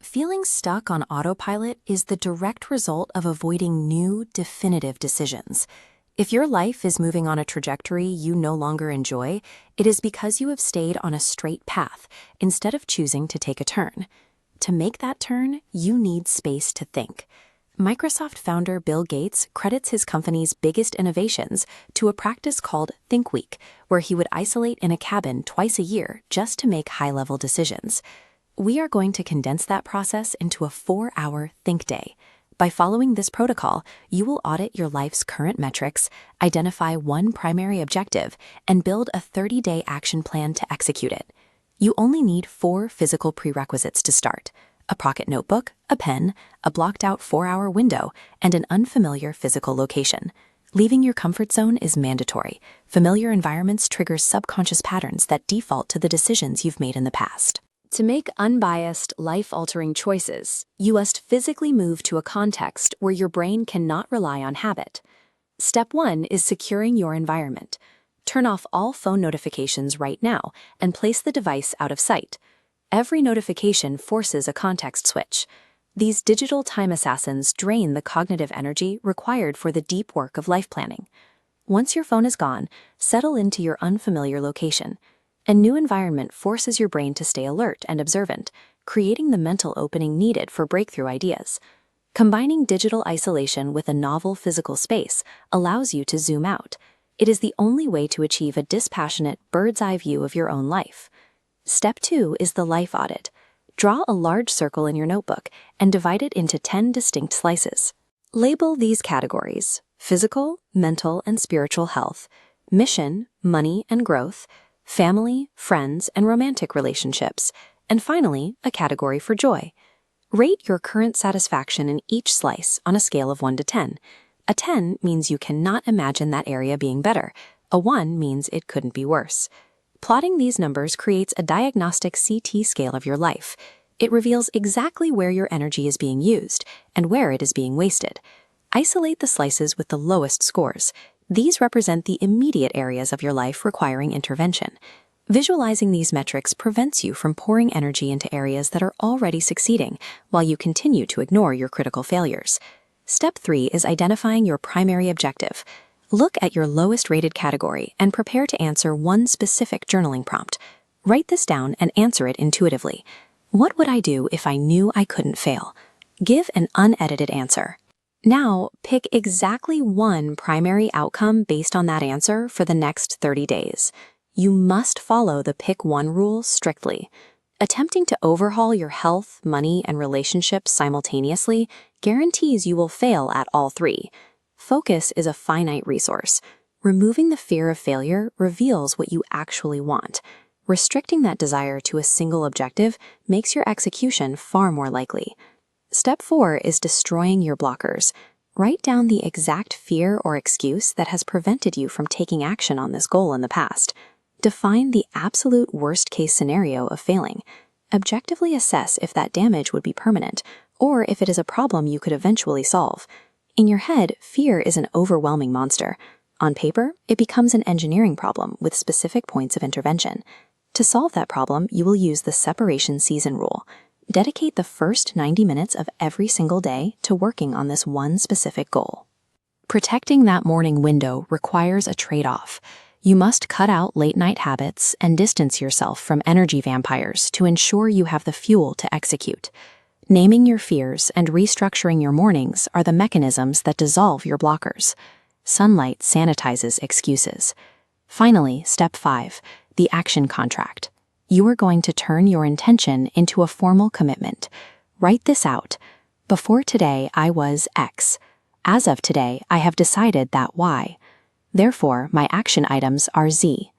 Feeling stuck on autopilot is the direct result of avoiding new, definitive decisions. If your life is moving on a trajectory you no longer enjoy, it is because you have stayed on a straight path instead of choosing to take a turn. To make that turn, you need space to think. Microsoft founder Bill Gates credits his company's biggest innovations to a practice called Think Week, where he would isolate in a cabin twice a year just to make high-level decisions. We are going to condense that process into a 4-hour Think Day. By following this protocol, you will audit your life's current metrics, identify one primary objective, and build a 30-day action plan to execute it. You only need 4 physical prerequisites to start: a pocket notebook, a pen, a blocked-out 4-hour window, and an unfamiliar physical location. Leaving your comfort zone is mandatory. Familiar environments trigger subconscious patterns that default to the decisions you've made in the past. To make unbiased, life-altering choices, you must physically move to a context where your brain cannot rely on habit. Step 1 is securing your environment. Turn off all phone notifications right now and place the device out of sight. Every notification forces a context switch. These digital time assassins drain the cognitive energy required for the deep work of life planning. Once your phone is gone, settle into your unfamiliar location. A new environment forces your brain to stay alert and observant, creating the mental opening needed for breakthrough ideas. Combining digital isolation with a novel physical space allows you to zoom out. It is the only way to achieve a dispassionate, bird's-eye view of your own life. Step 2 is the life audit. Draw a large circle in your notebook and divide it into 10 distinct slices. Label these categories: physical, mental, and spiritual health, mission, money, and growth, family, friends, and romantic relationships, and finally, a category for joy. Rate your current satisfaction in each slice on a scale of 1 to 10. A 10 means you cannot imagine that area being better. A 1 means it couldn't be worse. Plotting these numbers creates a diagnostic CT scale of your life. It reveals exactly where your energy is being used and where it is being wasted. Isolate the slices with the lowest scores. These represent the immediate areas of your life requiring intervention. Visualizing these metrics prevents you from pouring energy into areas that are already succeeding while you continue to ignore your critical failures. Step 3 is identifying your primary objective. Look at your lowest rated category and prepare to answer one specific journaling prompt. Write this down and answer it intuitively. What would I do if I knew I couldn't fail? Give an unedited answer. Now, pick exactly one primary outcome based on that answer for the next 30 days. You must follow the pick one rule strictly. Attempting to overhaul your health, money, and relationships simultaneously guarantees you will fail at all 3. Focus is a finite resource. Removing the fear of failure reveals what you actually want. Restricting that desire to a single objective makes your execution far more likely. Step 4 is destroying your blockers. Write down the exact fear or excuse that has prevented you from taking action on this goal in the past. Define the absolute worst-case scenario of failing. Objectively assess if that damage would be permanent, or if it is a problem you could eventually solve. In your head, fear is an overwhelming monster. On paper, it becomes an engineering problem with specific points of intervention. To solve that problem, you will use the separation season rule. Dedicate the first 90 minutes of every single day to working on this one specific goal. Protecting that morning window requires a trade-off. You must cut out late-night habits and distance yourself from energy vampires to ensure you have the fuel to execute. Naming your fears and restructuring your mornings are the mechanisms that dissolve your blockers. Sunlight sanitizes excuses. Finally, step 5, the action contract. You are going to turn your intention into a formal commitment. Write this out. Before today, I was X. As of today, I have decided that Y. Therefore, my action items are Z.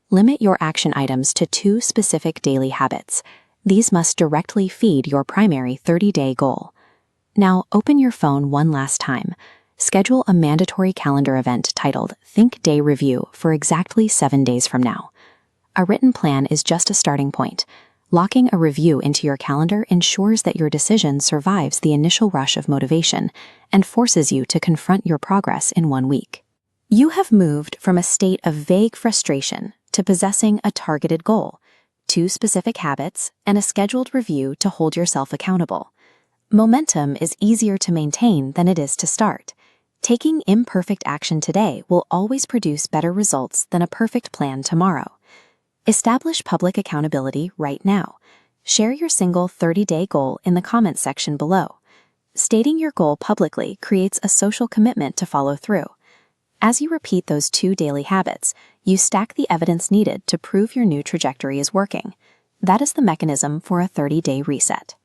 Limit your action items to 2 specific daily habits. These must directly feed your primary 30-day goal. Now, open your phone one last time. Schedule a mandatory calendar event titled Think Day Review for exactly 7 days from now. A written plan is just a starting point. Locking a review into your calendar ensures that your decision survives the initial rush of motivation and forces you to confront your progress in 1 week. You have moved from a state of vague frustration to possessing a targeted goal. 2 specific habits, and a scheduled review to hold yourself accountable. Momentum is easier to maintain than it is to start. Taking imperfect action today will always produce better results than a perfect plan tomorrow. Establish public accountability right now. Share your single 30-day goal in the comments section below. Stating your goal publicly creates a social commitment to follow through. As you repeat those 2 daily habits, you stack the evidence needed to prove your new trajectory is working. That is the mechanism for a 30-day reset.